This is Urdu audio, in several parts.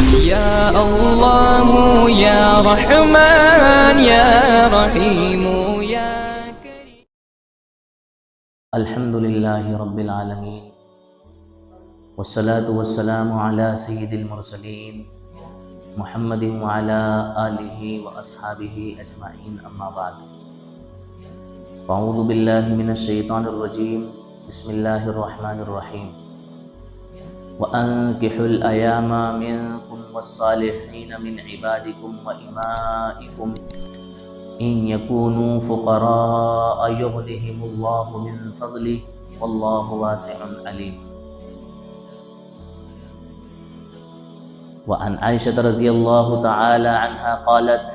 يا الله يا رحمن يا رحيم يا كريم. الحمد لله رب العالمين والصلاة والسلام على سيد المرسلين محمد وعلى آله وأصحابه أجمعين، أما بعد. فأعوذ بالله من الشيطان الرجيم، بسم الله الرحمن الرحيم. وأنكحوا الأيام منكم والصالحين من عبادكم وإمائكم إن يكونوا فقراء يغنهم الله من فضله والله واسع عليم. وعن عائشة رضي الله تعالى عنها قالت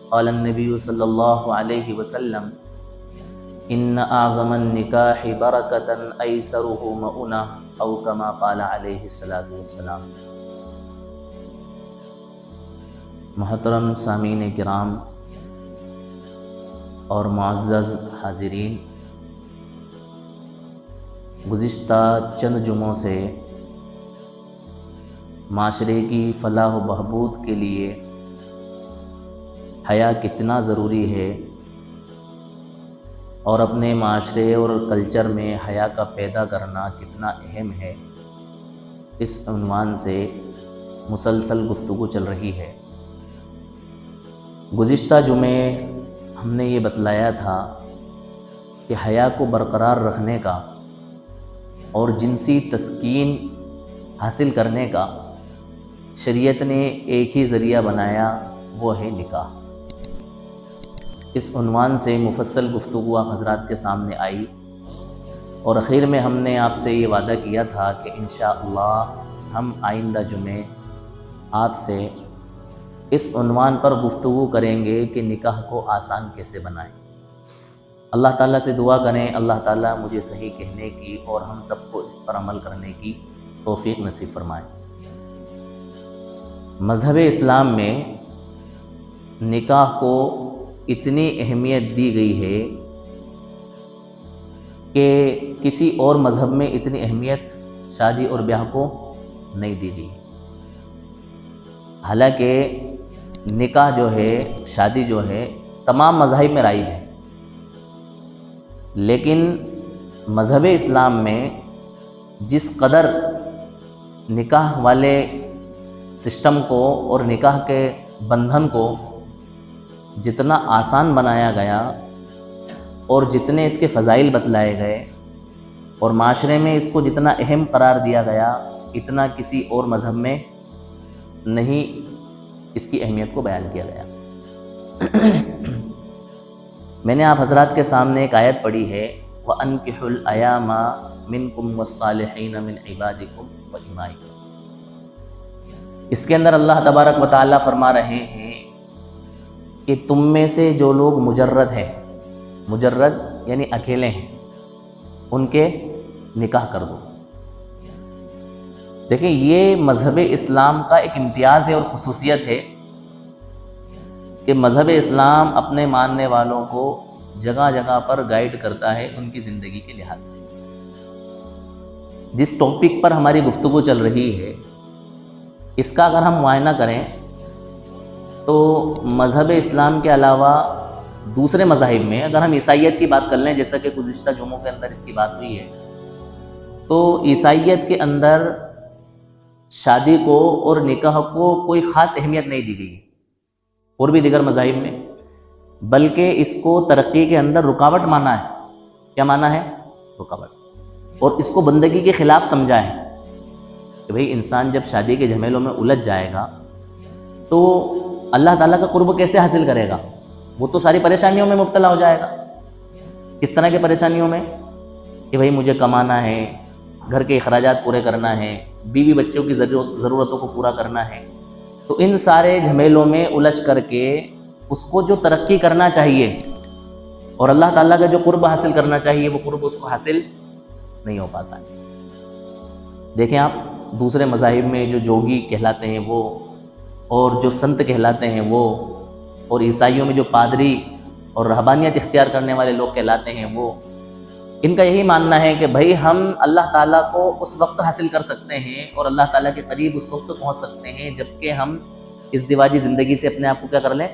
قال النبي صلى الله عليه وسلم إن أعظم النكاح بركة أيسره مؤنة أو كما قال عليه الصلاة والسلام. محترم سامعین کرام اور معزز حاضرین، گزشتہ چند جمعوں سے معاشرے کی فلاح و بہبود کے لیے حیا کتنا ضروری ہے اور اپنے معاشرے اور کلچر میں حیا کا پیدا کرنا کتنا اہم ہے، اس عنوان سے مسلسل گفتگو چل رہی ہے. گزشتہ جمعے ہم نے یہ بتلایا تھا کہ حیا کو برقرار رکھنے کا اور جنسی تسکین حاصل کرنے کا شریعت نے ایک ہی ذریعہ بنایا، وہ ہے نکاح. اس عنوان سے مفصل گفتگو آپ حضرات کے سامنے آئی اور اخیر میں ہم نے آپ سے یہ وعدہ کیا تھا کہ انشاءاللہ ہم آئندہ جمعے آپ سے اس عنوان پر گفتگو کریں گے کہ نکاح کو آسان کیسے بنائیں. اللہ تعالیٰ سے دعا کریں اللہ تعالیٰ مجھے صحیح کہنے کی اور ہم سب کو اس پر عمل کرنے کی توفیق نصیب فرمائیں. مذہب اسلام میں نکاح کو اتنی اہمیت دی گئی ہے کہ کسی اور مذہب میں اتنی اہمیت شادی اور بیاہ کو نہیں دی گئی. حالانکہ نکاح جو ہے، شادی جو ہے، تمام مذاہب میں رائج ہے، لیکن مذہب اسلام میں جس قدر نکاح والے سسٹم کو اور نکاح کے بندھن کو جتنا آسان بنایا گیا اور جتنے اس کے فضائل بتلائے گئے اور معاشرے میں اس کو جتنا اہم قرار دیا گیا، اتنا کسی اور مذہب میں نہیں اس کی اہمیت کو بیان کیا گیا. میں نے آپ حضرات کے سامنے ایک آیت پڑھی ہے وَأَنكِحُوا الْأَيَامَ مِنْكُمْ وَالصَّالِحِينَ مِنْ عِبَادِكُمْ وَإِمَائِكُمْ. اس کے اندر اللہ تبارک و تعالیٰ فرما رہے ہیں کہ تم میں سے جو لوگ مجرد ہیں، مجرد یعنی اکیلے ہیں، ان کے نکاح کر دو. دیکھیں یہ مذہب اسلام کا ایک امتیاز ہے اور خصوصیت ہے کہ مذہب اسلام اپنے ماننے والوں کو جگہ جگہ پر گائیڈ کرتا ہے ان کی زندگی کے لحاظ سے. جس ٹاپک پر ہماری گفتگو چل رہی ہے اس کا اگر ہم معائنہ کریں تو مذہب اسلام کے علاوہ دوسرے مذاہب میں اگر ہم عیسائیت کی بات کر لیں، جیسا کہ گزشتہ جمعوں کے اندر اس کی بات ہوئی ہے، تو عیسائیت کے اندر شادی کو اور نکاح کو کوئی خاص اہمیت نہیں دی گئی اور بھی دیگر مذاہب میں، بلکہ اس کو ترقی کے اندر رکاوٹ مانا ہے. کیا مانا ہے؟ رکاوٹ. اور اس کو بندگی کے خلاف سمجھا ہے کہ بھئی انسان جب شادی کے جھمیلوں میں الجھ جائے گا تو اللہ تعالیٰ کا قرب کیسے حاصل کرے گا؟ وہ تو ساری پریشانیوں میں مبتلا ہو جائے گا. کس طرح کی پریشانیوں میں؟ کہ بھئی مجھے کمانا ہے، گھر کے اخراجات پورے کرنا ہے، بیوی بچوں کی ضرورتوں کو پورا کرنا ہے. تو ان سارے جھمیلوں میں الجھ کر کے اس کو جو ترقی کرنا چاہیے اور اللہ تعالیٰ کا جو قرب حاصل کرنا چاہیے وہ قرب اس کو حاصل نہیں ہو پاتا ہے. دیکھیں آپ دوسرے مذاہب میں جو جوگی کہلاتے ہیں وہ، اور جو سنت کہلاتے ہیں وہ، اور عیسائیوں میں جو پادری اور رہبانیت اختیار کرنے والے لوگ کہلاتے ہیں وہ، ان کا یہی ماننا ہے کہ بھائی ہم اللہ تعالیٰ کو اس وقت حاصل کر سکتے ہیں اور اللہ تعالیٰ کے قریب اس وقت پہنچ سکتے ہیں جبکہ ہم اس دیواجی زندگی سے اپنے آپ کو کیا کر لیں،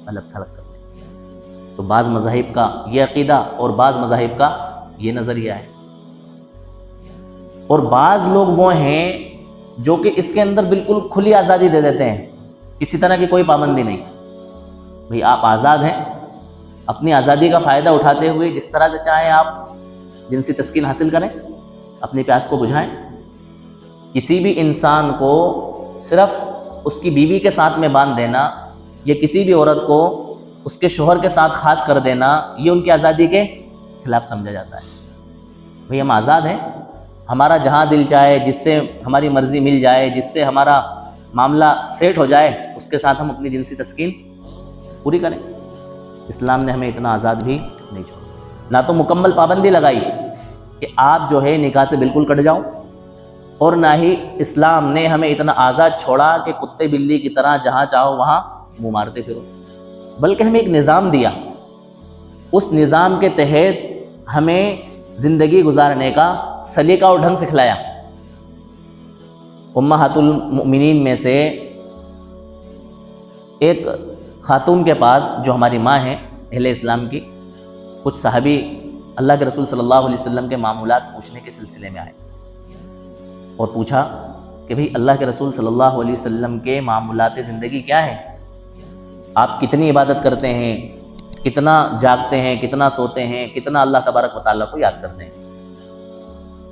الگ تھلگ کر لیں۔ تو بعض مذاہب کا یہ عقیدہ اور بعض مذاہب کا یہ نظریہ ہے، اور بعض لوگ وہ ہیں جو کہ اس کے اندر بالکل کھلی آزادی دے دیتے ہیں، کسی طرح کی کوئی پابندی نہیں، بھئی آپ آزاد ہیں، اپنی آزادی کا فائدہ اٹھاتے ہوئے جس طرح سے چاہیں آپ جنسی تسکین حاصل کریں، اپنی پیاس کو بجھائیں۔ کسی بھی انسان کو صرف اس کی بیوی کے ساتھ میں باندھ دینا یا کسی بھی عورت کو اس کے شوہر کے ساتھ خاص کر دینا، یہ ان کی آزادی کے خلاف سمجھا جاتا ہے۔ بھئی ہم آزاد ہیں، ہمارا جہاں دل چاہے، جس سے ہماری مرضی مل جائے، جس سے ہمارا معاملہ سیٹ ہو جائے، اس کے ساتھ ہم اپنی جنسی تسکین پوری کریں۔ اسلام نے ہمیں اتنا آزاد بھی نہیں چھوڑا، نہ تو مکمل پابندی لگائی کہ آپ جو ہے نکاح سے بالکل کٹ جاؤ، اور نہ ہی اسلام نے ہمیں اتنا آزاد چھوڑا کہ کتے بلی کی طرح جہاں چاہو وہاں منہ مارتے پھرو، بلکہ ہمیں ایک نظام دیا، اس نظام کے تحت ہمیں زندگی گزارنے کا سلیقہ اور ڈھنگ سکھلایا۔ امہات المؤمنین میں سے ایک خاتون کے پاس جو ہماری ماں ہیں اہل اسلام کی، کچھ صحابی اللہ کے رسول صلی اللہ علیہ وسلم کے معمولات پوچھنے کے سلسلے میں آئے اور پوچھا کہ بھئی اللہ کے رسول صلی اللہ علیہ وسلم کے معمولات زندگی کیا ہیں؟ آپ کتنی عبادت کرتے ہیں، کتنا جاگتے ہیں، کتنا سوتے ہیں، کتنا اللہ تبارک و تعالیٰ کو یاد کرتے ہیں؟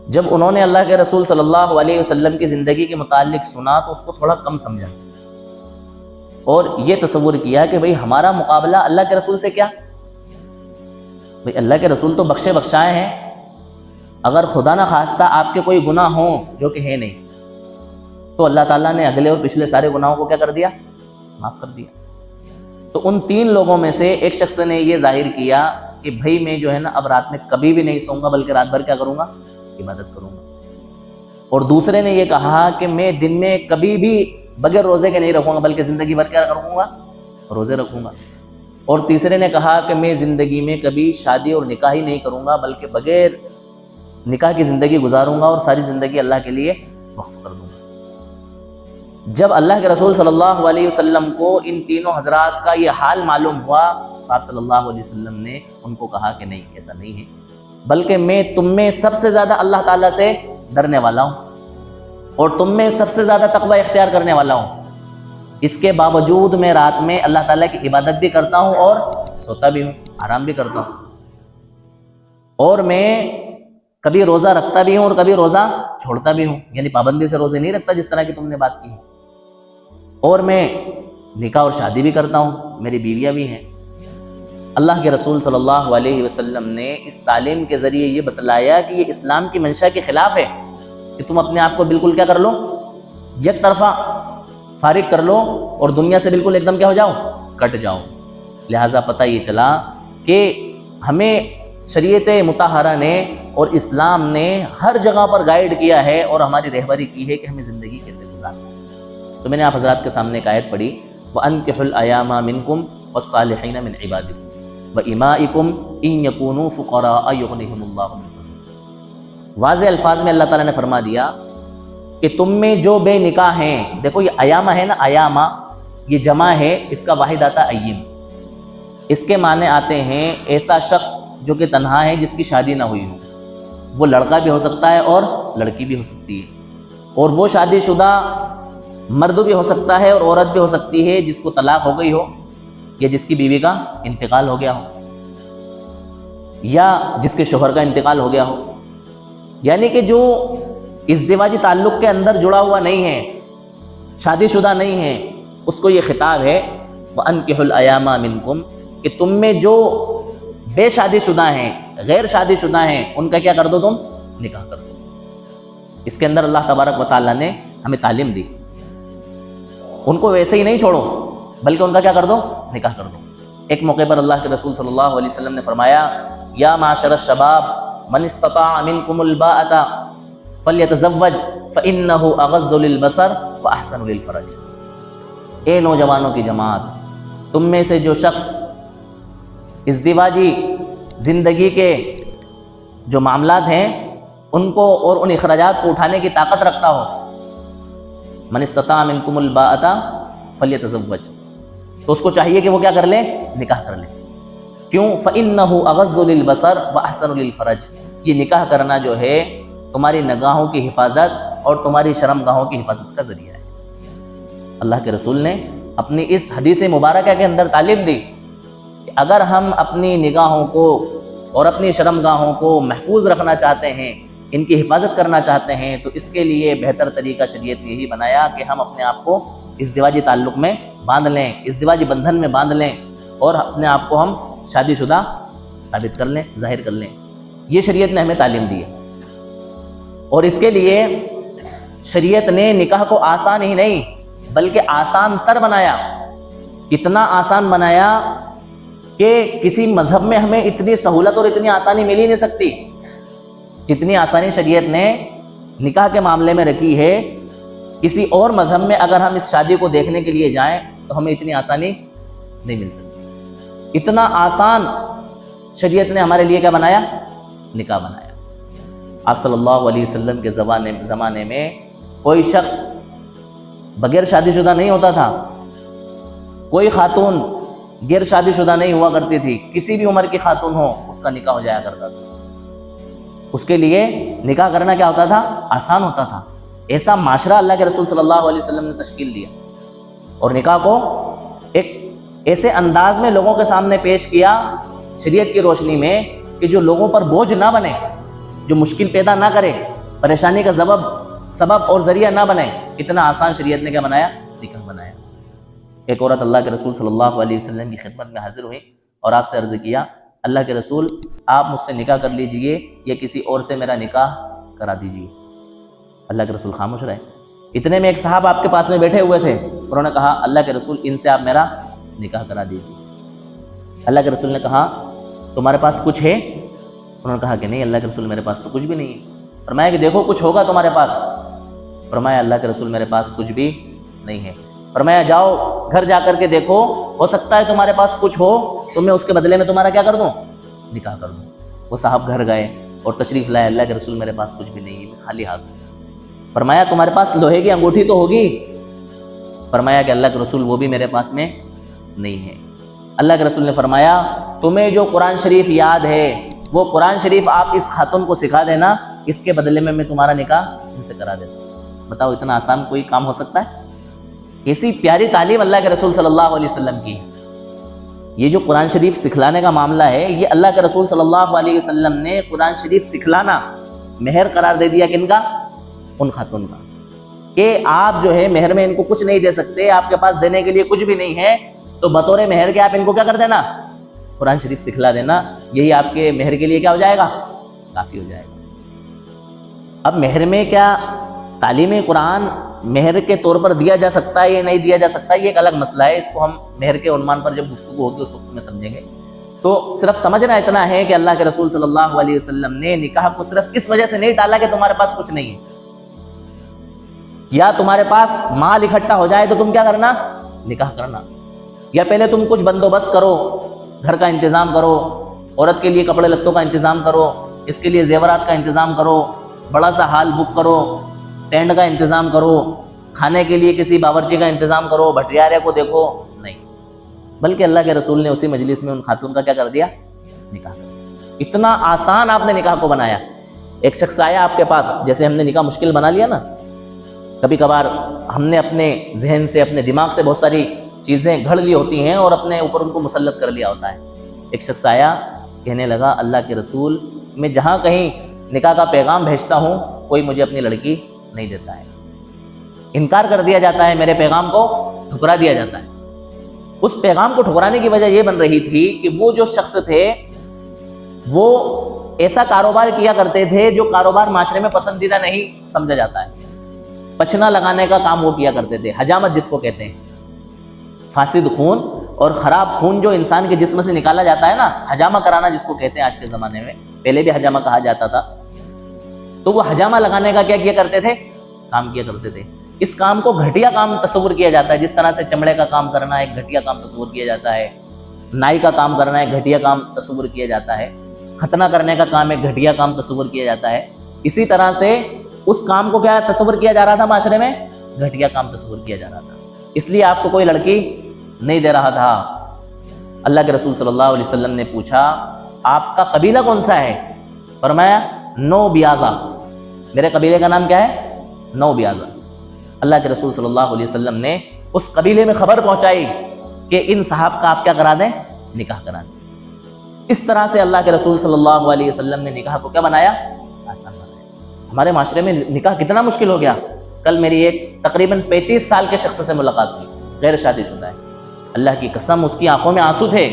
جب انہوں نے اللہ کے رسول صلی اللہ علیہ وسلم کی زندگی کے متعلق سنا تو اس کو تھوڑا کم سمجھا اور یہ تصور کیا کہ بھئی ہمارا مقابلہ اللہ کے رسول سے کیا؟ بھئی اللہ کے رسول تو بخشے بخشائے ہیں، اگر خدا نہ خواستہ آپ کے کوئی گناہ ہوں جو کہ ہے نہیں تو اللہ تعالیٰ نے اگلے اور پچھلے سارے گناہوں کو کیا کر دیا؟ معاف کر دیا۔ تو ان تین لوگوں میں سے ایک شخص نے یہ ظاہر کیا کہ بھئی میں جو ہے نا اب رات میں کبھی بھی نہیں سوؤں گا، بلکہ رات بھر کیا کروں گا؟ عبادت کروں گا۔ اور دوسرے نے یہ کہا کہ میں دن میں کبھی بھی بغیر روزے کے نہیں رکھوں گا، بلکہ زندگی بھر کیا رکھوں گا؟ روزے رکھوں گا۔ اور تیسرے نے کہا کہ میں زندگی میں کبھی شادی اور نکاح ہی نہیں کروں گا، بلکہ بغیر نکاح کی زندگی گزاروں گا اور ساری زندگی اللہ کے لیے وقف کر دوں گا۔ جب اللہ کے رسول صلی اللہ علیہ وسلم کو ان تینوں حضرات کا یہ حال معلوم ہوا، آپ صلی اللہ علیہ وسلم نے ان کو کہا کہ نہیں، ایسا نہیں ہے، بلکہ میں تم میں سب سے زیادہ اللہ تعالیٰ سے ڈرنے والا ہوں اور تم میں سب سے زیادہ تقوی اختیار کرنے والا ہوں۔ اس کے باوجود میں رات میں اللہ تعالیٰ کی عبادت بھی کرتا ہوں اور سوتا بھی ہوں، آرام بھی کرتا ہوں، اور میں کبھی روزہ رکھتا بھی ہوں اور کبھی روزہ چھوڑتا بھی ہوں، یعنی پابندی سے روزے نہیں رکھتا جس طرح کی تم نے بات کی ہے، اور میں نکاح اور شادی بھی کرتا ہوں، میری بیویاں بھی ہیں۔ اللہ کے رسول صلی اللہ علیہ وسلم نے اس تعلیم کے ذریعے یہ بتلایا کہ یہ اسلام کی منشا کے خلاف ہے کہ تم اپنے آپ کو بالکل کیا کر لو؟ یک طرفہ فارغ کر لو اور دنیا سے بالکل ایک دم کیا ہو جاؤ؟ کٹ جاؤ۔ لہٰذا پتہ یہ چلا کہ ہمیں شریعت مطہرہ نے اور اسلام نے ہر جگہ پر گائیڈ کیا ہے اور ہماری رہبری کی ہے کہ ہمیں زندگی کیسے گزارنا ہے۔ تو میں نے آپ حضرات کے سامنے ایک آیت پڑھی، وَأَنكِحُوا الْأَيَامَ مِنكُمْ وَالصَّالِحِينَ مِنْ عِبَادِكُمْ وَإِمَائِكُمْ إِنْ يَكُونُوا فُقَرَاءَ يُغْنِهِمُ اللَّهُ مِنْ فَضْلِهِ۔ واضح الفاظ میں اللہ تعالیٰ نے فرما دیا کہ تم میں جو بے نکاح ہیں، دیکھو یہ ایامہ ہے نا، ایامہ یہ جمع ہے، اس کا واحد آتا ایم، اس کے معنی آتے ہیں ایسا شخص جو کہ تنہا ہے، جس کی شادی نہ ہوئی ہو، وہ لڑکا بھی ہو سکتا ہے اور لڑکی بھی ہو سکتی ہے، اور وہ شادی شدہ مرد بھی ہو سکتا ہے اور عورت بھی ہو سکتی ہے جس کو طلاق ہو گئی ہو یا جس کی بیوی کا انتقال ہو گیا ہو یا جس کے شوہر کا انتقال ہو گیا ہو، یعنی کہ جو ازدواجی تعلق کے اندر جڑا ہوا نہیں ہے، شادی شدہ نہیں ہے، اس کو یہ خطاب ہے وَأَنكِحُوا الْأَيَامَ مِنكُمْ، کہ تم میں جو بے شادی شدہ ہیں، غیر شادی شدہ ہیں، ان کا کیا کر دو؟ تم نکاح کر دو۔ اس کے اندر اللہ تبارک و تعالیٰ نے ہمیں تعلیم دی، ان کو ویسے ہی نہیں چھوڑو بلکہ ان کا کیا کر دو؟ نکاح کر دو۔ ایک موقع پر اللہ کے رسول صلی اللہ علیہ وسلم نے فرمایا، یا معاشر الشباب من استطاع منکم الباءۃ فلیتزوج فإنہ اغض للبصر واحسن للفرج۔ اے نوجوانوں کی جماعت، تم میں سے جو شخص ازدواجی زندگی کے جو معاملات ہیں ان کو اور ان اخراجات کو اٹھانے کی طاقت رکھتا ہو، من استطاع منکم الباءۃ فلیتزوج، تو اس کو چاہیے کہ وہ کیا کر لے؟ نکاح کر لے۔ کیوں؟ فإنہ اغض للبصر واحسن للفرج، یہ نکاح کرنا جو ہے تمہاری نگاہوں کی حفاظت اور تمہاری شرمگاہوں کی حفاظت کا ذریعہ ہے۔ اللہ کے رسول نے اپنی اس حدیث مبارکہ کے اندر تعلیم دی کہ اگر ہم اپنی نگاہوں کو اور اپنی شرمگاہوں کو محفوظ رکھنا چاہتے ہیں، ان کی حفاظت کرنا چاہتے ہیں، تو اس کے لیے بہتر طریقہ شریعت نے یہی بنایا کہ ہم اپنے آپ کو ازدواجی تعلق میں باندھ لیں، ازدواجی بندھن میں باندھ لیں، اور اپنے آپ کو ہم شادی شدہ ثابت کر لیں، ظاہر کر لیں۔ یہ شریعت نے ہمیں تعلیم دی ہے، اور اس کے لیے شریعت نے نکاح کو آسان ہی نہیں بلکہ آسان تر بنایا۔ کتنا آسان بنایا کہ کسی مذہب میں ہمیں اتنی سہولت اور اتنی آسانی مل ہی نہیں سکتی جتنی آسانی شریعت نے نکاح کے معاملے میں رکھی ہے۔ کسی اور مذہب میں اگر ہم اس شادی کو دیکھنے کے لیے جائیں تو ہمیں اتنی آسانی نہیں مل سکتی۔ اتنا آسان شریعت نے ہمارے لیے کیا بنایا؟ نکاح بنایا۔ آپ صلی اللہ علیہ وسلم کے زمانے میں کوئی شخص بغیر شادی شدہ نہیں ہوتا تھا، کوئی خاتون غیر شادی شدہ نہیں ہوا کرتی تھی، کسی بھی عمر کی خاتون ہو اس کا نکاح ہو جایا کرتا تھا۔ اس کے لیے نکاح کرنا کیا ہوتا تھا؟ آسان ہوتا تھا۔ ایسا معاشرہ اللہ کے رسول صلی اللہ علیہ وسلم نے تشکیل دیا اور نکاح کو ایک ایسے انداز میں لوگوں کے سامنے پیش کیا شریعت کی روشنی میں کہ جو لوگوں پر بوجھ نہ بنے، جو مشکل پیدا نہ کرے، پریشانی کا سبب اور ذریعہ نہ بنے۔ اتنا آسان شریعت نے کیا بنایا؟ نکاح بنایا۔ ایک عورت اللہ کے رسول صلی اللہ علیہ وسلم کی خدمت میں حاضر ہوئی اور آپ سے عرض کیا، اللہ کے رسول آپ مجھ سے نکاح کر لیجئے یا کسی اور سے میرا نکاح کرا دیجئے۔ اللہ کے رسول خاموش رہے۔ اتنے میں ایک صاحب آپ کے پاس میں بیٹھے ہوئے تھے، انہوں نے کہا اللہ کے رسول ان سے آپ میرا نکاح کرا دیجئے۔ اللہ کے رسول نے کہا تمہارے پاس کچھ ہے؟ انہوں نے کہا کہ نہیں اللہ کے رسول میرے پاس تو کچھ بھی نہیں ہے۔ فرمایا کہ دیکھو کچھ ہوگا تمہارے پاس۔ فرمایا اللہ کے رسول میرے پاس کچھ بھی نہیں ہے۔ فرمایا جاؤ گھر جا کر کے دیکھو، ہو سکتا ہے تمہارے پاس کچھ ہو تو میں اس کے بدلے میں تمہارا کیا کر دوں؟ نکاح کر دوں۔ وہ صاحب گھر گئے اور تشریف لائے، اللہ کے رسول میرے پاس کچھ بھی نہیں ہے، میں خالی ہاتھ ہوں۔ فرمایا تمہارے پاس لوہے کی انگوٹھی تو ہوگی؟ فرمایا کہ اللہ کے رسول وہ بھی میرے پاس میں نہیں ہے۔ اللہ کے رسول نے فرمایا تمہیں جو قرآن شریف یاد ہے وہ قرآن شریف آپ اس خاتون کو سکھا دینا، اس کے بدلے میں تمہارا نکاح ان سے کرا دیتا ہوں۔ بتاؤ اتنا آسان کوئی کام ہو سکتا ہے؟ کیسی پیاری تعلیم اللہ کے رسول صلی اللہ علیہ وسلم کی۔ یہ جو قرآن شریف سکھلانے کا معاملہ ہے، یہ اللہ کے رسول صلی اللہ علیہ وسلم نے قرآن شریف سکھلانا مہر قرار دے دیا کن کا؟ ان خاتون کا، کہ آپ جو ہے مہر میں ان کو کچھ نہیں دے سکتے، آپ کے پاس دینے کے لیے کچھ بھی نہیں ہے، تو بطور مہر کے آپ ان کو کیا کر دینا؟ قرآن شریف سکھلا دینا، یہی آپ کے مہر کے لیے کیا ہو جائے گا؟ کافی ہو جائے گا۔ اب مہر میں کیا تعلیم قرآن مہر کے طور پر دیا جا سکتا ہے یا نہیں دیا جا سکتا، یہ ایک الگ مسئلہ ہے، اس کو ہم مہر کے عنوان پر جب گفتگو ہوگی اس وقت میں سمجھیں گے۔ تو صرف سمجھنا اتنا ہے کہ اللہ کے رسول صلی اللہ علیہ وسلم نے نکاح کو صرف اس وجہ سے نہیں ٹالا کہ تمہارے پاس کچھ نہیں ہے، یا تمہارے پاس مال اکٹھا ہو جائے تو تم کیا کرنا؟ نکاح کرنا، یا پہلے تم کچھ بندوبست کرو، گھر کا انتظام کرو، عورت کے لیے کپڑے لتوں کا انتظام کرو، اس کے لیے زیورات کا انتظام کرو، بڑا سا ہال بک کرو، ٹینٹ کا انتظام کرو، کھانے کے لیے کسی باورچی کا انتظام کرو، بھٹیارے کو دیکھو، نہیں، بلکہ اللہ کے رسول نے اسی مجلس میں ان خاتون کا کیا کر دیا؟ نکاح۔ اتنا آسان آپ نے نکاح کو بنایا۔ ایک شخص آیا آپ کے پاس، جیسے ہم نے نکاح مشکل بنا لیا نا، کبھی کبھار ہم نے اپنے ذہن سے اپنے دماغ سے بہت ساری چیزیں گھڑ لی ہوتی ہیں اور اپنے اوپر ان کو مسلط کر لیا ہوتا ہے۔ ایک شخص آیا کہنے لگا اللہ کے رسول میں جہاں کہیں نکاح کا پیغام بھیجتا ہوں کوئی مجھے اپنی لڑکی نہیں دیتا ہے، انکار کر دیا جاتا ہے، میرے پیغام کو ٹھکرا دیا جاتا ہے۔ اس پیغام کو ٹھکرانے کی وجہ یہ بن رہی تھی کہ وہ جو شخص تھے وہ ایسا کاروبار کیا کرتے تھے جو کاروبار معاشرے میں پسندیدہ نہیں سمجھا جاتا ہے۔ پچنا لگانے کا کام وہ کیا کرتے تھے، حجامت جس کو کہتے ہیں، فاسد خون اور خراب خون جو انسان کے جسم سے نکالا جاتا ہے نا، حجامہ کرانا جس کو کہتے ہیں آج کے زمانے میں، پہلے بھی حجامہ کہا جاتا تھا، تو وہ حجامہ لگانے کا کیا کرتے تھے؟ کام کیا کرتے تھے۔ اس کام کو گھٹیا کام تصور کیا جاتا ہے، جس طرح سے چمڑے کا کام کرنا ایک گھٹیا کام تصور کیا جاتا ہے، نائی کا کام کرنا ایک گھٹیا کام تصور کیا جاتا ہے، ختنہ کرنے کا کام ایک گھٹیا کام تصور کیا جاتا ہے، اسی طرح سے اس کام کو کیا تصور کیا جا رہا تھا معاشرے میں؟ گھٹیا کام تصور کیا جا رہا تھا، اس لیے آپ کو کوئی لڑکی نہیں دے رہا تھا۔ اللہ کے رسول صلی اللہ علیہ وسلم نے پوچھا آپ کا قبیلہ کون سا ہے؟ فرمایا نو بیازا، میرے قبیلے کا نام کیا ہے؟ نو بیازا۔ اللہ کے رسول صلی اللہ علیہ وسلم نے اس قبیلے میں خبر پہنچائی کہ ان صاحب کا آپ کیا کرا دیں؟ نکاح کرا دیں۔ اس طرح سے اللہ کے رسول صلی اللہ علیہ وسلم نے نکاح کو کیا بنایا؟ آسان بنایا۔ ہمارے معاشرے میں نکاح کتنا مشکل ہو گیا۔ کل میری ایک تقریباً 35 سال کے شخص سے ملاقات ہوئی، غیر شادی شدہ ہے، اللہ کی قسم اس کی آنکھوں میں آنسو تھے۔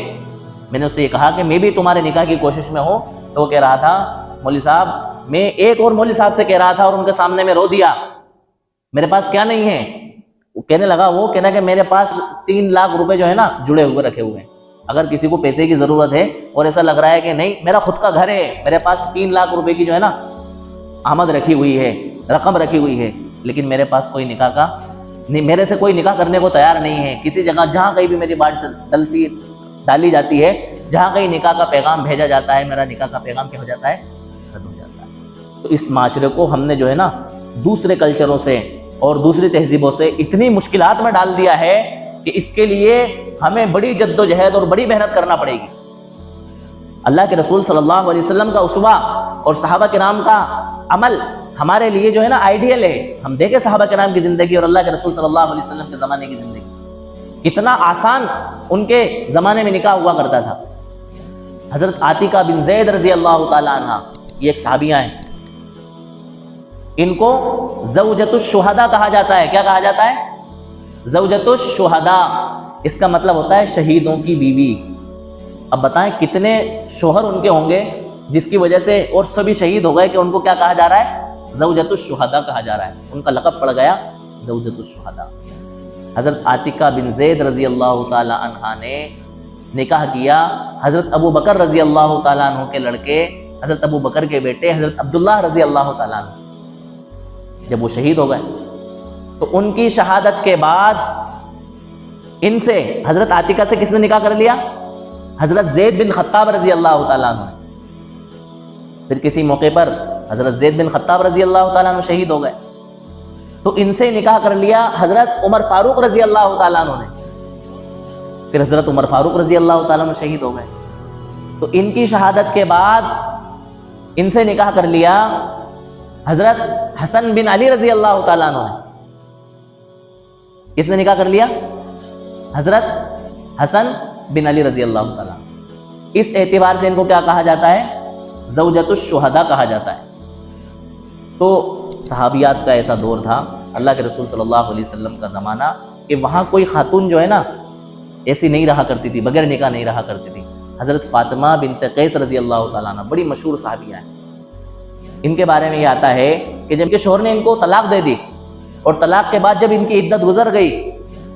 میں نے اس سے یہ کہا کہ میں بھی تمہارے نکاح کی کوشش میں ہوں، تو وہ کہہ رہا تھا مولوی صاحب میں ایک اور مولوی صاحب سے کہہ رہا تھا اور ان کے سامنے میں رو دیا، میرے پاس کیا نہیں ہے؟ وہ کہنا کہ میرے پاس 3 لاکھ روپے جو ہے نا جڑے ہوئے رکھے ہوئے ہیں، اگر کسی کو پیسے کی ضرورت ہے اور ایسا لگ رہا ہے کہ نہیں میرا خود کا گھر ہے، میرے پاس 3 لاکھ روپے کی جو ہے نا آمد رکھی ہوئی ہے، رقم رکھی ہوئی ہے، لیکن میرے پاس کوئی نکاح کا نہیں، میرے سے کوئی نکاح کرنے کو تیار نہیں ہے، کسی جگہ جہاں کہیں بھی میری بات ڈالی جاتی ہے، جہاں کہیں نکاح کا پیغام بھیجا جاتا ہے، میرا نکاح کا پیغام کیا ہو جاتا ہے؟ رد ہو جاتا ہے۔ تو اس معاشرے کو ہم نے جو ہے نا دوسرے کلچروں سے اور دوسری تہذیبوں سے اتنی مشکلات میں ڈال دیا ہے کہ اس کے لیے ہمیں بڑی جد و جہد اور بڑی محنت کرنا پڑے گی۔ اللہ کے رسول صلی اللہ علیہ وسلم کا اسوہ اور صحابہ کرام کا عمل ہمارے لیے جو ہے نا آئیڈیل ہے۔ ہم دیکھیں صحابہ کرام کی زندگی اور اللہ کے رسول صلی اللہ علیہ وسلم کے زمانے کی زندگی، کتنا آسان ان کے زمانے میں نکاح ہوا کرتا تھا۔ حضرت عاتقہ بن زید رضی اللہ تعالی عنہ، یہ ایک صحابیہ ہیں، ان کو زوجۃ الشہداء کہا جاتا ہے۔ کیا کہا جاتا ہے؟ زوجۃ الشہداء، اس کا مطلب ہوتا ہے شہیدوں کی بیوی۔ اب بتائیں کتنے شوہر ان کے ہوں گے جس کی وجہ سے اور سبھی شہید ہو گئے کہ ان کو کیا کہا جا رہا ہے؟ زوجۃ الشہداء کہا جا رہا ہے، ان کا لقب پڑ گیا زوجۃ الشہداء۔ حضرت عاتقہ بن زید رضی اللہ تعالی عنہ نے نکاح کیا حضرت ابو بکر رضی اللہ تعالیٰ عنہ کے لڑکے حضرت ابو بکر کے بیٹے حضرت عبداللہ رضی اللہ تعالیٰ عنہ سے۔ جب وہ شہید ہو گئے تو ان کی شہادت کے بعد ان سے حضرت عاتقہ سے کس نے نکاح کر لیا؟ حضرت زید بن خطاب رضی اللہ تعالیٰ عنہ نے۔ پھر کسی موقع پر حضرت زید بن خطاب رضی اللہ تعالیٰ عنہ شہید ہو گئے تو ان سے نکاح کر لیا حضرت عمر فاروق رضی اللہ تعالیٰ عنہ نے۔ پھر حضرت عمر فاروق رضی اللہ تعالیٰ عنہ شہید ہو گئے تو ان کی شہادت کے بعد ان سے نکاح کر لیا حضرت حسن بن علی رضی اللہ تعالیٰ عنہ نے۔ کس نے نکاح کر لیا؟ حضرت حسن بن علی رضی اللہ تعالیٰ عنہ۔ اس اعتبار سے ان کو کیا کہا جاتا ہے؟ زوجۃ الشہداء کہا جاتا ہے۔ تو صحابیات کا ایسا دور تھا، اللہ کے رسول صلی اللہ علیہ وسلم کا زمانہ، کہ وہاں کوئی خاتون جو ہے نا ایسی نہیں رہا کرتی تھی، بغیر نکاح نہیں رہا کرتی تھی۔ حضرت فاطمہ بنت قیس رضی اللہ تعالیٰ عنہ بڑی مشہور صحابیہ ہیں۔ ان کے بارے میں یہ آتا ہے کہ جب کے شوہر نے ان کو طلاق دے دی اور طلاق کے بعد جب ان کی عدت گزر گئی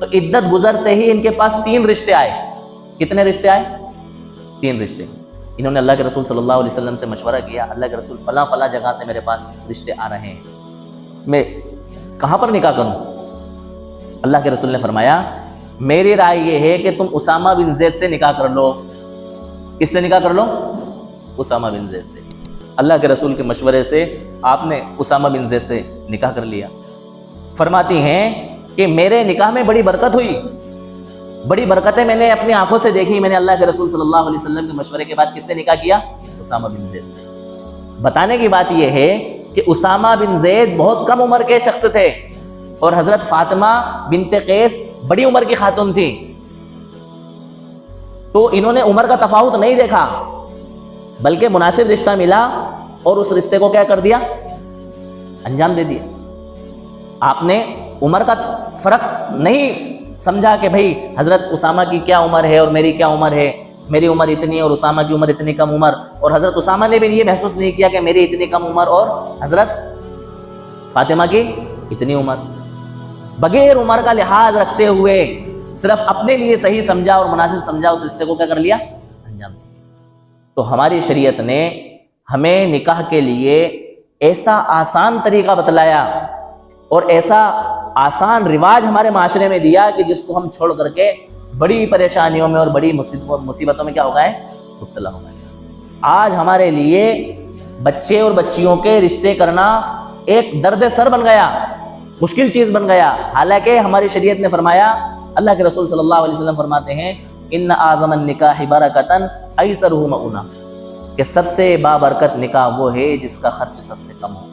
تو عدت گزرتے ہی ان کے پاس 3 رشتے آئے۔ کتنے رشتے آئے؟ 3 رشتے۔ انہوں نے اللہ کے رسول صلی اللہ علیہ وسلم سے مشورہ کیا، اللہ کے رسول فلاں فلاں جگہ سے میرے پاس رشتے آ رہے ہیں، میں کہاں پر نکاح کروں؟ اللہ کے رسول نے فرمایا میری رائے یہ ہے کہ تم اسامہ بن زید سے نکاح کر لو۔ کس سے نکاح کر لو؟ اسامہ بن زید سے۔ اللہ کے رسول کے مشورے سے آپ نے اسامہ بن زید سے نکاح کر لیا۔ فرماتی ہیں کہ میرے نکاح میں بڑی برکت ہوئی، بڑی برکتیں میں نے اپنی آنکھوں سے دیکھی۔ میں نے اللہ کے رسول صلی اللہ علیہ وسلم کے مشورے کے بعد کس سے نکاح کیا؟ اسامہ بن زید سے۔ بتانے کی بات یہ ہے کہ اسامہ بن زید بہت کم عمر کے شخص تھے اور حضرت فاطمہ بنت قیس بڑی عمر کی خاتون تھی، تو انہوں نے عمر کا تفاوت نہیں دیکھا بلکہ مناسب رشتہ ملا اور اس رشتے کو کیا کر دیا؟ انجام دے دیا۔ آپ نے عمر کا فرق نہیں سمجھا کہ بھئی حضرت اسامہ کی کیا عمر ہے اور میری کیا عمر ہے، میری عمر اتنی اور اسامہ کی عمر اتنی کم عمر، اور حضرت اسامہ نے بھی یہ محسوس نہیں کیا کہ میری اتنی کم عمر اور حضرت فاطمہ کی اتنی عمر۔ بغیر عمر کا لحاظ رکھتے ہوئے صرف اپنے لیے صحیح سمجھا اور مناسب سمجھا، اس رشتے کو کیا کر لیا؟ انجام دیا۔ تو ہماری شریعت نے ہمیں نکاح کے لیے ایسا آسان طریقہ بتلایا اور ایسا آسان رواج ہمارے معاشرے میں دیا کہ جس کو ہم چھوڑ کر کے بڑی پریشانیوں میں اور بڑی مصیبتوں میں کیا ہو گئے؟ مبتلا ہو گئے۔ آج ہمارے لیے بچے اور بچیوں کے رشتے کرنا ایک درد سر بن گیا، مشکل چیز بن گیا، حالانکہ ہماری شریعت نے فرمایا، اللہ کے رسول صلی اللہ علیہ وسلم فرماتے ہیں ان اعظم النکاح برکتن ایسرہ مؤونہ، کہ سب سے بابرکت نکاح وہ ہے جس کا خرچ سب سے کم ہو۔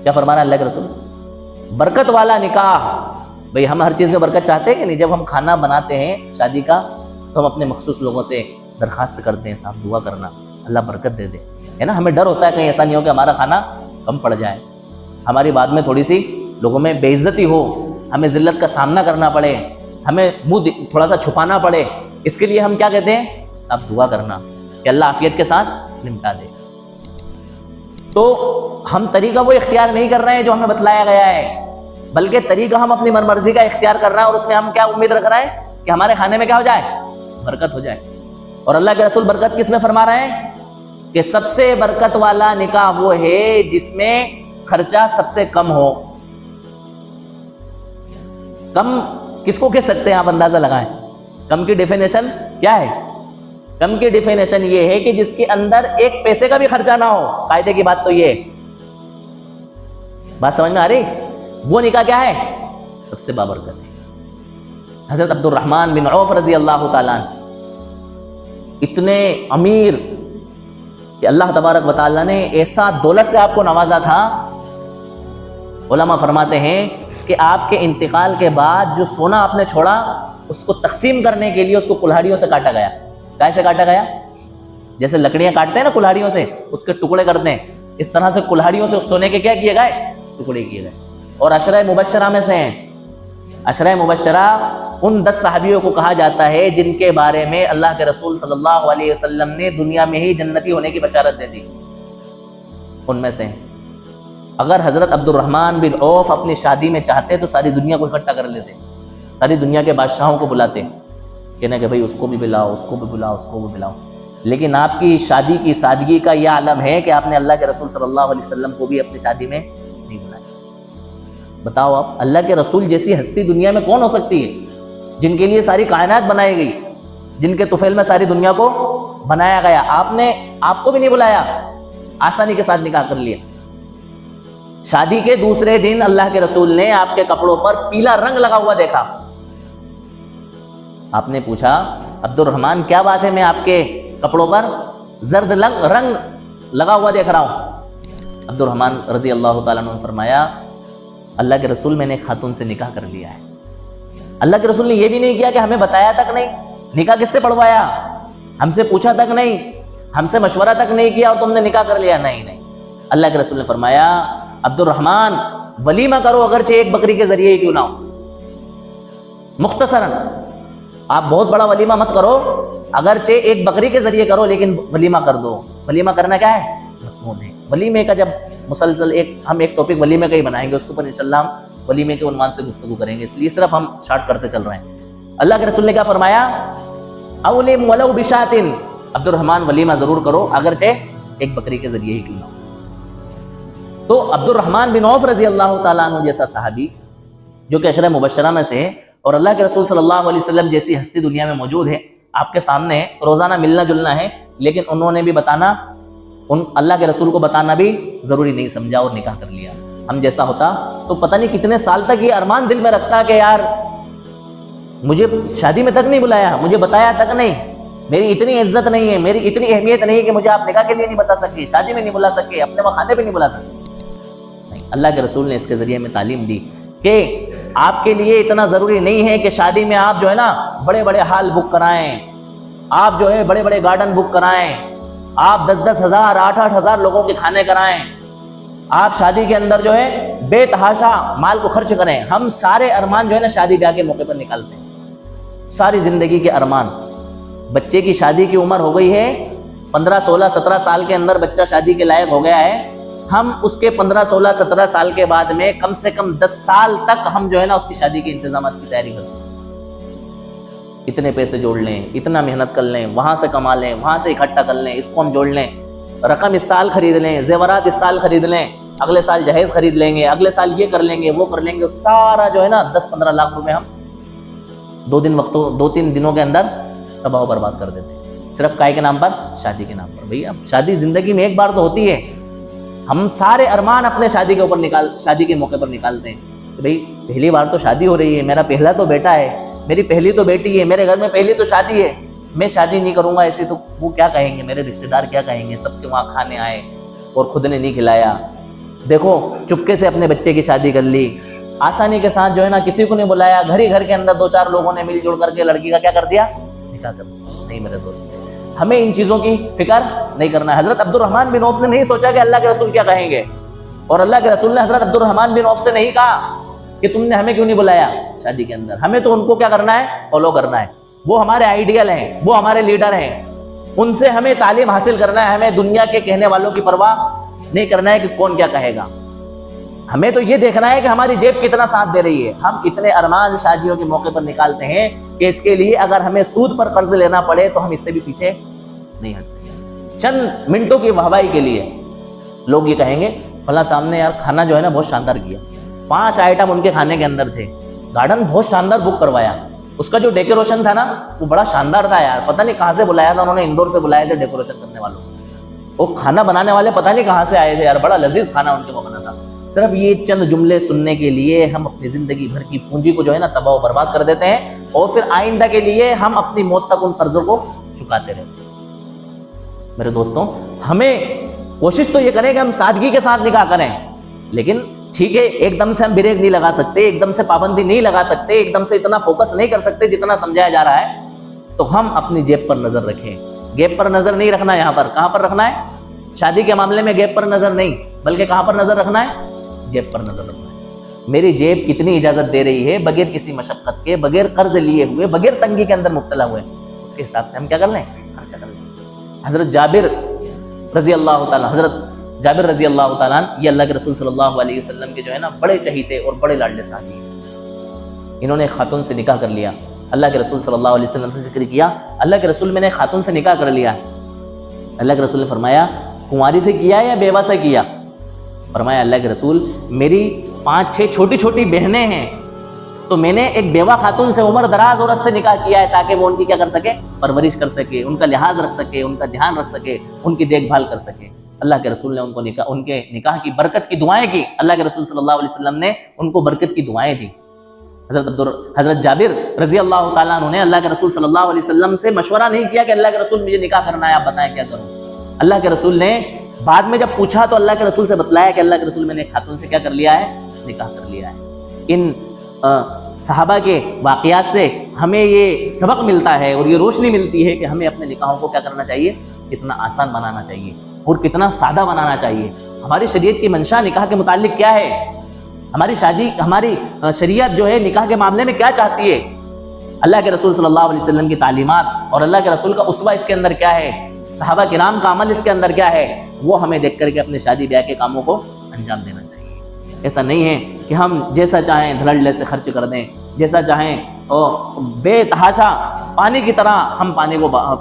کیا فرمانا اللہ کے رسول؟ برکت والا نکاح۔ بھئی ہم ہر چیز میں برکت چاہتے ہیں کہ نہیں؟ جب ہم کھانا بناتے ہیں شادی کا تو ہم اپنے مخصوص لوگوں سے درخواست کرتے ہیں، صاحب دعا کرنا اللہ برکت دے دے، ہے نا؟ ہمیں ڈر ہوتا ہے کہیں ایسا نہیں ہو کہ ہمارا کھانا کم پڑ جائے، ہماری بعد میں تھوڑی سی لوگوں میں بے عزتی ہو، ہمیں ذلت کا سامنا کرنا پڑے، ہمیں منہ تھوڑا سا چھپانا پڑے، اس کے لیے ہم کیا کہتے ہیں؟ صاحب دعا کرنا کہ اللہ عافیت کے ساتھ نمٹا دے۔ تو ہم طریقہ وہ اختیار نہیں کر رہے ہیں جو ہمیں بتلایا گیا ہے، بلکہ طریقہ ہم اپنی من مرضی کا اختیار کر رہے ہیں، اور اس میں ہم کیا امید رکھ رہے ہیں کہ ہمارے کھانے میں کیا ہو جائے؟ برکت ہو جائے۔ اور اللہ کے رسول برکت کس میں فرما رہے ہیں؟ کہ سب سے برکت والا نکاح وہ ہے جس میں خرچہ سب سے کم ہو۔ کم کس کو کہہ سکتے ہیں آپ اندازہ لگائیں؟ کم کی ڈیفینیشن کیا ہے؟ کم کی ڈیفینیشن یہ ہے کہ جس کے اندر ایک پیسے کا بھی خرچہ نہ ہو۔ قاعدے کی بات تو یہ ہے، بات سمجھ میں آ رہی؟ وہ نکاح کیا ہے؟ سب سے بابرکت ہے۔ حضرت عبد الرحمن بن عوف رضی اللہ تعالیٰ عنہ اتنے امیر کہ اللہ تبارک و تعالیٰ نے ایسا دولت سے آپ کو نوازا تھا، علماء فرماتے ہیں کہ آپ کے انتقال کے بعد جو سونا آپ نے چھوڑا اس کو تقسیم کرنے کے لیے اس کو کلہاڑیوں سے کاٹا گیا۔ کیسے کاٹا گیا؟ جیسے لکڑیاں کاٹتے ہیں نا کلہاڑیوں سے، اس کے ٹکڑے کرتے ہیں، اس طرح سے کلہاڑیوں سے اس سونے کے کیا کیے گئے؟ ٹکڑے کیے گئے۔ اور عشرہ مبشرہ میں سے ہیں، عشرہ مبشرہ ان 10 صحابیوں کو کہا جاتا ہے جن کے بارے میں اللہ کے رسول صلی اللہ علیہ وسلم نے دنیا میں ہی جنتی ہونے کی بشارت دے دی۔ ان میں سے اگر حضرت عبد الرحمن بن عوف اپنی شادی میں چاہتے تو ساری دنیا کو اکٹھا کر لیتے، ساری دنیا کے بادشاہوں کو بلاتے، کہنا کہ بھئی اس کو بھی بلاؤ، اس کو بھی بلاؤ، اس کو بھی بلاؤ، لیکن آپ کی شادی کی سادگی کا یہ عالم ہے کہ آپ نے اللہ کے رسول صلی اللہ علیہ وسلم کو بھی اپنی شادی میں نہیں بلایا۔ بتاؤ آپ، اللہ کے رسول جیسی ہستی دنیا میں کون ہو سکتی ہے جن کے لیے ساری کائنات بنائی گئی، جن کے طفیل میں ساری دنیا کو بنایا گیا؟ آپ نے آپ کو بھی نہیں بلایا، آسانی کے ساتھ نکاح کر لیا۔ شادی کے دوسرے دن اللہ کے رسول نے آپ کے کپڑوں پر پیلا رنگ لگا ہوا دیکھا۔ آپ نے پوچھا عبد الرحمن کیا بات ہے، میں آپ کے کپڑوں پر زرد رنگ لگا ہوا دیکھ رہا ہوں۔ عبد الرحمن رضی اللہ تعالیٰ عنہ نے فرمایا اللہ کے رسول میں نے ایک خاتون سے نکاح کر لیا ہے۔ اللہ کے رسول نے یہ بھی نہیں کیا کہ ہمیں بتایا تک نہیں، نکاح کس سے پڑھوایا؟ ہم سے پوچھا تک نہیں، ہم سے مشورہ تک نہیں کیا اور تم نے نکاح کر لیا؟ نہیں نہیں، اللہ کے رسول نے فرمایا عبد الرحمن ولیمہ کرو، اگرچہ ایک بکری کے ذریعے ہی کیوں نہ ہو، مختصراً آپ بہت بڑا ولیمہ مت کرو، اگرچہ ایک بکری کے ذریعے کرو لیکن ولیمہ کر دو۔ ولیمہ کرنا کیا ہے؟ مسنون ہے۔ ولیمے کا جب مسلسل ہم ایک ٹاپک ولیمے کا ہی بنائیں گے، اس کے اوپر انشاءاللہ ہم ولیمے کے عنوان سے گفتگو کریں گے، اس لیے صرف ہم شارٹ کرتے چل رہے ہیں۔ اللہ کے رسول نے کیا فرمایا؟ اولم ولو بشات، عبد الرحمن ولیمہ ضرور کرو اگرچہ ایک بکری کے ذریعے ہی کیوں نہ ہو۔ تو عبد الرحمن بن عوف رضی اللہ تعالیٰ عنہ جیسا صحابی جو کہ عشرہ مبشرہ میں سے ہے، اور اللہ کے رسول صلی اللہ علیہ وسلم جیسی ہستی دنیا میں موجود ہے، آپ کے سامنے روزانہ ملنا جلنا ہے، لیکن انہوں نے بھی بتانا، اللہ کے رسول کو بتانا بھی ضروری نہیں سمجھا اور نکاح کر لیا۔ ہم جیسا ہوتا تو پتہ نہیں کتنے سال تک یہ ارمان دل میں رکھتا کہ یار مجھے شادی میں تک نہیں بلایا، مجھے بتایا تک نہیں، میری اتنی عزت نہیں ہے، میری اتنی اہمیت نہیں ہے کہ مجھے آپ نکاح کے لیے نہیں بتا سکے، شادی میں نہیں بلا سکے، اپنے وہاں کھانے پہ نہیں بلا سکے۔ نہیں، اللہ کے رسول نے اس کے ذریعے میں تعلیم دی کہ آپ کے لیے اتنا ضروری نہیں ہے کہ شادی میں آپ جو ہے نا بڑے بڑے ہال بک کرائیں، آپ جو ہے بڑے بڑے گارڈن بک کرائیں، آپ 10-10 ہزار 8-8 ہزار لوگوں کے کھانے کرائیں، آپ شادی کے اندر جو ہے بے تحاشا مال کو خرچ کریں۔ ہم سارے ارمان جو ہے نا شادی بیاہ کے موقع پر نکالتے ہیں، ساری زندگی کے ارمان۔ بچے کی شادی کی عمر ہو گئی ہے 15 16 17 سال کے اندر بچہ شادی کے لائق ہو گیا ہے، ہم اس کے 15 16 17 سال کے بعد میں کم سے کم 10 سال تک ہم جو ہے نا اس کی شادی کے انتظامات کی تیاری کرتے ہیں۔ اتنے پیسے جوڑ لیں، اتنا محنت کر لیں، وہاں سے کما لیں، وہاں سے اکٹھا کر لیں، اس کو ہم جوڑ لیں، رقم اس سال خرید لیں، زیورات اس سال خرید لیں، اگلے سال جہیز خرید لیں گے، اگلے سال یہ کر لیں گے، وہ کر لیں گے، سارا جو ہے نا 10-15 لاکھ روپے ہم 2-3 دنوں کے اندر تباہ و برباد کر دیتے ہیں۔ صرف کائے کے نام پر؟ شادی کے نام پر. بھیا شادی زندگی میں ایک بار تو ہوتی ہے. ہم سارے ارمان اپنے شادی کے موقع پر نکالتے ہیں کہ بھئی پہلی بار تو شادی ہو رہی ہے, میرا پہلا تو بیٹا ہے, میری پہلی تو بیٹی ہے, میرے گھر میں پہلی تو شادی ہے, میں شادی نہیں کروں گا ایسے تو وہ کیا کہیں گے, میرے رشتہ دار کیا کہیں گے, سب کے وہاں کھانے آئے اور خود نے نہیں کھلایا. دیکھو چپکے سے اپنے بچے کی شادی کر لی, آسانی کے ساتھ جو ہے نا کسی کو نہیں بلایا, گھر ہی گھر کے اندر 2-4 لوگوں نے مل جڑ کر کے لڑکی کا کیا کر دیا, نکاح کر دیا. نہیں میرے دوست, ہمیں ان چیزوں کی فکر نہیں کرنا ہے. حضرت عبد الرحمن بن عوف نے نہیں سوچا کہ اللہ کے رسول کیا کہیں گے, اور اللہ کے رسول نے حضرت عبد الرحمن بن عوف سے نہیں کہا کہ تم نے ہمیں کیوں نہیں بلایا شادی کے اندر. ہمیں تو ان کو کیا کرنا ہے, فالو کرنا ہے. وہ ہمارے آئیڈیل ہیں, وہ ہمارے لیڈر ہیں, ان سے ہمیں تعلیم حاصل کرنا ہے. ہمیں دنیا کے کہنے والوں کی پرواہ نہیں کرنا ہے کہ کون کیا کہے گا. ہمیں تو یہ دیکھنا ہے کہ ہماری جیب کتنا ساتھ دے رہی ہے. ہم اتنے ارمان شادیوں کے موقع پر نکالتے ہیں کہ اس کے لیے اگر ہمیں سود پر قرض لینا پڑے تو ہم اس سے بھی پیچھے نہیں ہٹتے. چند منٹوں کی واہوائی کے لیے لوگ یہ کہیں گے فلاں صاحب نے یار کھانا جو ہے نا بہت شاندار کیا, 5 آئٹم ان کے کھانے کے اندر تھے, گارڈن بہت شاندار بک کروایا, اس کا جو ڈیکوریشن تھا نا وہ بڑا شاندار تھا یار, پتہ نہیں کہاں سے بلایا تھا انہوں نے, اندور سے بلائے تھے ڈیکوریشن کرنے والوں. وہ کھانا بنانے والے پتہ نہیں کہاں سے آئے تھے یار, بڑا لذیذ کھانا ان کے وہ بنا تھا. صرف یہ چند جملے سننے کے لیے ہم اپنی زندگی بھر کی پونجی کو جو ہے نا تباہ و برباد کر دیتے ہیں, اور پھر آئندہ کے لیے ہم اپنی موت تک ان قرضوں کو چکاتے رہتے ہیں. میرے دوستوں, ہمیں کوشش تو یہ کریں کہ ہم سادگی کے ساتھ نکاح کریں, لیکن ٹھیک ہے ایک دم سے ہم بریک نہیں لگا سکتے, ایک دم سے پابندی نہیں لگا سکتے, ایک دم سے اتنا فوکس نہیں کر سکتے جتنا سمجھایا جا رہا ہے. تو ہم اپنی جیب پر نظر رکھیں. گیپ پر نظر نہیں رکھنا, یہاں پر کہاں پر رکھنا ہے, شادی کے معاملے میں گیپ پر نظر نہیں, بلکہ کہاں پر نظر رکھنا ہے, جیب پر نظر رکھنا ہے. میری جیب کتنی اجازت دے رہی ہے بغیر کسی مشقت کے, بغیر قرض لیے ہوئے, بغیر تنگی کے اندر مبتلا ہوئے, اس کے حساب سے ہم کیا کر لیں, خرچہ کر لیں. حضرت جابر رضی اللہ تعالیٰ یہ اللہ کے رسول صلی اللہ علیہ وسلم کے جو ہے نا بڑے چہیتے اور بڑے لاڈلے صحابی ہیں. انہوں نے خاتون سے نکاح کر لیا. اللہ کے رسول صلی اللہ علیہ وسلم سے ذکر کیا, اللہ کے رسول میں نے خاتون سے نکاح کر لیا. اللہ کے رسول نے فرمایا کنواری سے کیا یا بیوہ سے کیا؟ فرمایا اللہ کے رسول میری 5-6 چھوٹی چھوٹی بہنیں ہیں, تو میں نے ایک بیوہ خاتون سے عمر دراز عورت سے نکاح کیا ہے تاکہ وہ ان کی کیا کر سکے, پرورش کر سکے, ان کا لحاظ رکھ سکے, ان کا دھیان رکھ سکے, ان کی دیکھ بھال کر سکے. اللہ کے رسول نے ان کے نکاح کی برکت کی دعائیں کی. اللہ کے رسول صلی اللہ علیہ وسلم نے ان کو برکت کی دعائیں دی. حضرت جابر رضی اللہ تعالیٰ عنہ نے اللہ کے رسول صلی اللہ علیہ وسلم سے مشورہ نہیں کیا کہ اللہ کے رسول مجھے نکاح کرنا ہے, آپ بتائیں کیا کروں. اللہ کے رسول نے بعد میں جب پوچھا تو اللہ کے رسول سے بتلایا کہ اللہ کے رسول میں نے ایک خاتون سے کیا کر لیا ہے, نکاح کر لیا ہے. ان صحابہ کے واقعات سے ہمیں یہ سبق ملتا ہے اور یہ روشنی ملتی ہے کہ ہمیں اپنے نکاحوں کو کیا کرنا چاہیے, کتنا آسان بنانا چاہیے اور کتنا سادہ بنانا چاہیے. ہماری شریعت کی منشا نکاح کے متعلق کیا ہے, ہماری شریعت جو ہے نکاح کے معاملے میں کیا چاہتی ہے, اللہ کے رسول صلی اللہ علیہ وسلم کی تعلیمات اور اللہ کے رسول کا اسوہ اس کے اندر کیا ہے, صحابہ کرام کا عمل اس کے اندر کیا ہے, وہ ہمیں دیکھ کر کے اپنے شادی بیاہ کے کاموں کو انجام دینا چاہیے. ایسا نہیں ہے کہ ہم جیسا چاہیں دھڑلے سے خرچ کر دیں, جیسا چاہیں بے تحاشا پانی کی طرح ہم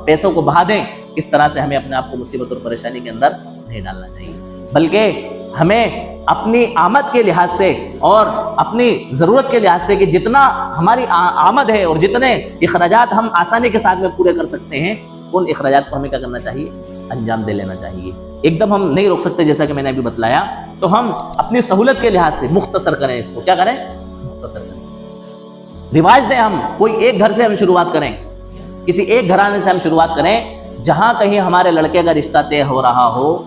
پیسوں کو بہا دیں. اس طرح سے ہمیں اپنے آپ کو مصیبت اور پریشانی کے اندر نہیں ڈالنا چاہیے, بلکہ ہمیں اپنی آمد کے لحاظ سے اور اپنی ضرورت کے لحاظ سے کہ جتنا ہماری آمد ہے اور جتنے اخراجات ہم آسانی کے ساتھ میں پورے کر سکتے ہیں, ان اخراجات کو ہمیں کیا کرنا چاہیے, انجام دے لینا چاہیے. ایک دم ہم نہیں روک سکتے, جیسا کہ میں نے ابھی بتلایا, تو ہم اپنی سہولت کے لحاظ سے مختصر کریں, اس کو کیا کریں, مختصر کریں. رواج دیں, ہم کوئی ایک گھر سے ہم شروعات کریں, کسی ایک گھرانے سے ہم شروعات کریں, جہاں کہیں ہمارے لڑکے کا رشتہ طے ہو رہا ہو,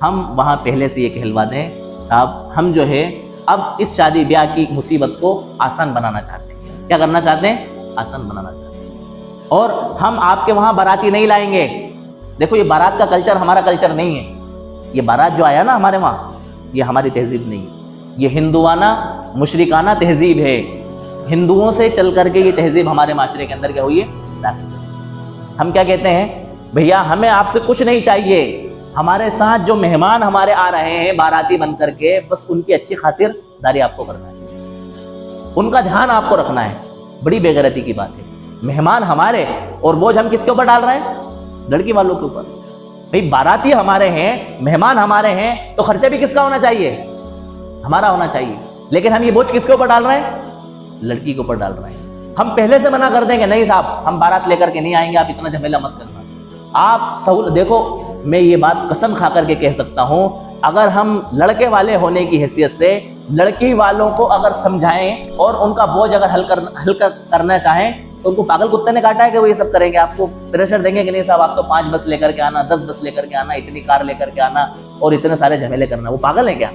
ہم وہاں پہلے سے یہ کہلوا دیں صاحب ہم جو ہے اب اس شادی بیاہ کی مصیبت کو آسان بنانا چاہتے ہیں. کیا کرنا چاہتے ہیں, آسان بنانا چاہتے ہیں. اور ہم آپ کے وہاں باراتی نہیں لائیں گے. دیکھو یہ بارات کا کلچر ہمارا کلچر نہیں ہے. یہ بارات جو آیا نا ہمارے وہاں, یہ ہماری تہذیب نہیں ہے, یہ ہندوانہ مشرکانہ تہذیب ہے. ہندوؤں سے چل کر کے یہ تہذیب ہمارے معاشرے کے اندر کیا ہوئی ہے. ہم کیا کہتے ہیں, بھیا ہمیں آپ سے کچھ نہیں چاہیے, ہمارے ساتھ جو مہمان ہمارے آ رہے ہیں باراتی بن کر کے, بس ان کی اچھی خاطر داری آپ کو کرنا ہے, ان کا دھیان آپ کو رکھنا ہے. بڑی بے غیرتی کی بات ہے. مہمان ہمارے اور بوجھ ہم کس کے اوپر ڈال رہے ہیں, لڑکی والوں کے اوپر. بھئی باراتی ہمارے ہیں, مہمان ہمارے ہیں, تو خرچہ بھی کس کا ہونا چاہیے, ہمارا ہونا چاہیے. لیکن ہم یہ بوجھ کس کے اوپر ڈال رہے ہیں, لڑکی کے اوپر ڈال رہے ہیں. ہم پہلے سے منع کر دیں کہ نہیں صاحب ہم بارات لے کر کے نہیں آئیں گے, آپ اتنا جھمیلا مت کرنا. آپ دیکھو میں یہ بات قسم کھا کر کے کہہ سکتا ہوں، اگر ہم لڑکے والے ہونے کی حیثیت سے لڑکی والوں کو اگر سمجھائیں اور ان کا بوجھ اگر ہلکا کرنا چاہیں تو ان کو پاگل کتے نے کاٹا ہے کہ وہ یہ سب کریں گے؟ آپ کو پریشر دیں گے کہ نہیں صاحب آپ تو 5 بس لے کر کے آنا، 10 بس لے کر کے آنا، اتنی کار لے کر کے آنا اور اتنے سارے جھمیلے کرنا؟ وہ پاگل ہیں کیا؟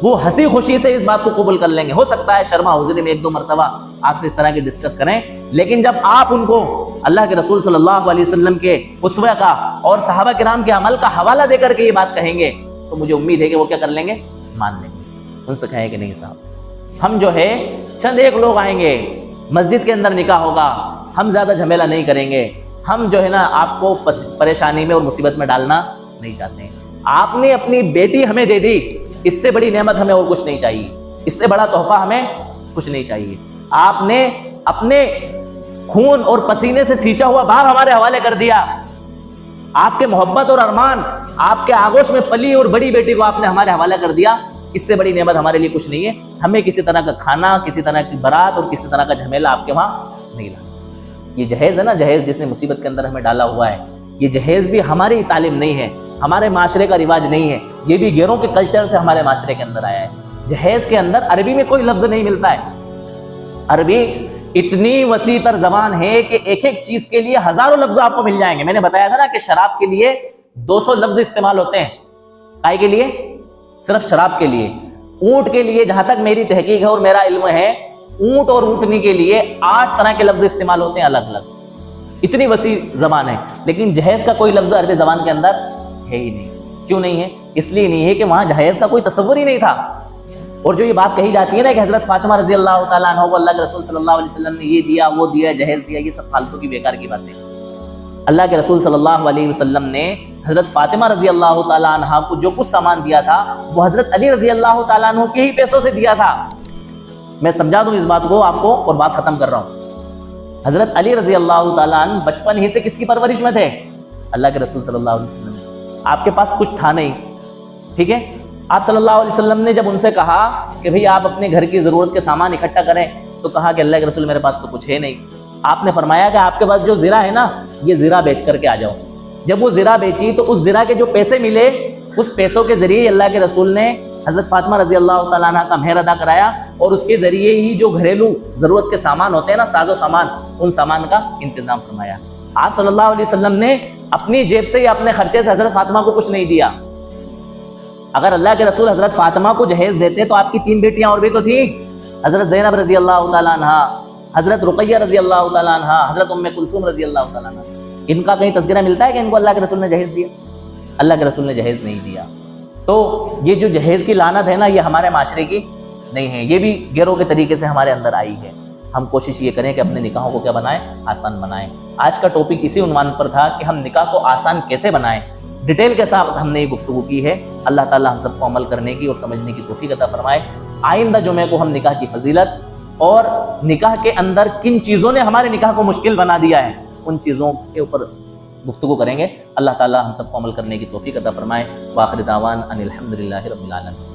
وہ ہنسی خوشی سے اس بات کو قبول کر لیں گے۔ ہو سکتا ہے شرما حضوری میں 1-2 مرتبہ آپ سے اس طرح کی ڈسکس کریں، لیکن جب آپ ان کو اللہ کے رسول صلی اللہ علیہ وسلم کے اسوہ کا اور صحابہ کرام کے عمل کا حوالہ دے کر کے یہ بات کہیں گے تو مجھے امید ہے کہ وہ کیا کر لیں گے؟ مان لیں گے۔ ان سے کہیں کہ نہیں صاحب ہم جو ہے چند ایک لوگ آئیں گے، مسجد کے اندر نکاح ہوگا، ہم زیادہ جھمیلہ نہیں کریں گے، ہم جو ہے نا آپ کو پریشانی میں اور مصیبت میں ڈالنا نہیں چاہتے ہیں۔ آپ نے اپنی بیٹی ہمیں دے دی، اس سے بڑی نعمت ہمیں اور کچھ نہیں چاہیے، اس سے بڑا تحفہ ہمیں کچھ نہیں چاہیے۔ آپ نے اپنے خون اور پسینے سے سینچا ہوا باغ ہمارے حوالے کر دیا، آپ کے محبت اور ارمان، آپ کے آغوش میں پلی اور بڑی بیٹی کو آپ نے ہمارے حوالے کر دیا، اس سے بڑی نعمت ہمارے لیے کچھ نہیں ہے۔ ہمیں کسی طرح کا کھانا، کسی طرح کی بارات اور کسی طرح کا جھمیلہ آپ کے وہاں نہیں لانا۔ یہ جہیز ہے نا، جہیز جس نے مصیبت کے اندر ہمیں ڈالا ہوا ہے، یہ جہیز بھی ہماری تعلیم نہیں ہے، ہمارے معاشرے کا رواج نہیں ہے، یہ بھی گیروں کے کلچر سے ہمارے معاشرے کے اندر آیا ہے۔ جہیز کے اندر عربی میں کوئی لفظ نہیں ملتا ہے۔ عربی اتنی وسیع تر زبان ہے کہ ایک ایک چیز کے لیے ہزاروں لفظ آپ کو مل جائیں گے۔ میں نے بتایا تھا نا کہ شراب کے لیے 200 لفظ استعمال ہوتے ہیں، کائے کے لیے؟ صرف شراب کے لیے۔ اونٹ کے لیے جہاں تک میری تحقیق ہے اور میرا علم ہے، اونٹ اور اونٹنی کے لیے 8 طرح کے لفظ استعمال ہوتے ہیں الگ الگ۔ اتنی وسیع زبان ہے، لیکن جہیز کا کوئی لفظ عربی زبان کے اندر ہے ہی نہیں۔ کیوں نہیں ہے؟ اس لیے نہیں ہے کہ وہاں جہیز کا کوئی تصور ہی نہیں تھا۔ اور جو یہ بات کہی جاتی ہے نا کہ حضرت فاطمہ رضی اللہ تعالیٰ عنہ کو اللہ کے رسول صلی اللہ علیہ وسلم نے یہ دیا، وہ دیا، جہیز دیا، یہ سب فالتو کی بیکار کی باتیں۔ اللہ کے رسول صلی اللہ علیہ وسلم نے حضرت فاطمہ رضی اللہ تعالیٰ عنہ کو جو کچھ سامان دیا تھا وہ حضرت علی رضی اللہ تعالیٰ عنہ کے ہی پیسوں سے دیا تھا۔ میں سمجھا دوں اس بات کو آپ کو اور بات ختم کر رہا ہوں۔ حضرت علی رضی اللہ تعالیٰ عنہ بچپن ہی سے کس کی پرورش میں تھے؟ اللہ کے رسول صلی اللہ علیہ وسلم۔ آپ کے پاس کچھ تھا نہیں، ٹھیک ہے؟ آپ صلی اللہ علیہ وسلم نے جب ان سے کہا کہ بھئی آپ اپنے گھر کی ضرورت کے سامان اکٹھا کریں تو کہا کہ اللہ کے رسول میرے پاس تو کچھ ہے نہیں۔ آپ نے فرمایا کہ آپ کے پاس جو زرہ ہے نا یہ زرہ بیچ کر کے آ جاؤ۔ جب وہ زرہ بیچی تو اس زرہ کے جو پیسے ملے اس پیسوں کے ذریعے اللہ کے رسول نے حضرت فاطمہ رضی اللہ تعالیٰ عنہ کا مہر ادا کرایا اور اس کے ذریعے ہی جو گھریلو ضرورت کے سامان ہوتے ہیں نا، ساز و سامان، ان سامان کا انتظام فرمایا۔ آپ صلی اللہ علیہ وسلم نے اپنی جیب سے یا اپنے خرچے سے حضرت فاطمہ کو کچھ نہیں دیا۔ اگر اللہ کے رسول حضرت فاطمہ کو جہیز دیتے تو آپ کی 3 بیٹیاں اور بھی تو تھیں، حضرت زینب رضی اللہ تعالیٰ عنہ، حضرت رقیہ رضی اللہ تعالیٰ عنہ، حضرت ام کلثوم رضی اللہ تعالیٰ عنہ۔ ان کا کہیں تذکرہ ملتا ہے کہ ان کو اللہ کے رسول نے جہیز دیا؟ اللہ کے رسول نے جہیز نہیں دیا۔ تو یہ جو جہیز کی لعنت ہے نا یہ ہمارے معاشرے کی نہیں ہے، یہ بھی گیروں کے طریقے سے ہمارے اندر آئی ہے۔ ہم کوشش یہ کریں کہ اپنے نکاحوں کو کیا بنائیں؟ آسان بنائیں۔ آج کا ٹاپک اسی عنوان پر تھا کہ ہم نکاح کو آسان کیسے بنائیں، ڈیٹیل کے ساتھ ہم نے یہ گفتگو کی ہے۔ اللہ تعالی ہم سب کو عمل کرنے کی اور سمجھنے کی توفیق عطا فرمائے۔ آئندہ جمعے کو ہم نکاح کی فضیلت اور نکاح کے اندر کن چیزوں نے ہمارے نکاح کو مشکل بنا دیا ہے ان چیزوں کے اوپر گفتگو کریں گے۔ اللہ تعالی ہم سب کو عمل کرنے کی توفیق عطا فرمائے۔ وآخر دعوان ان الحمدللہ رب العالمین۔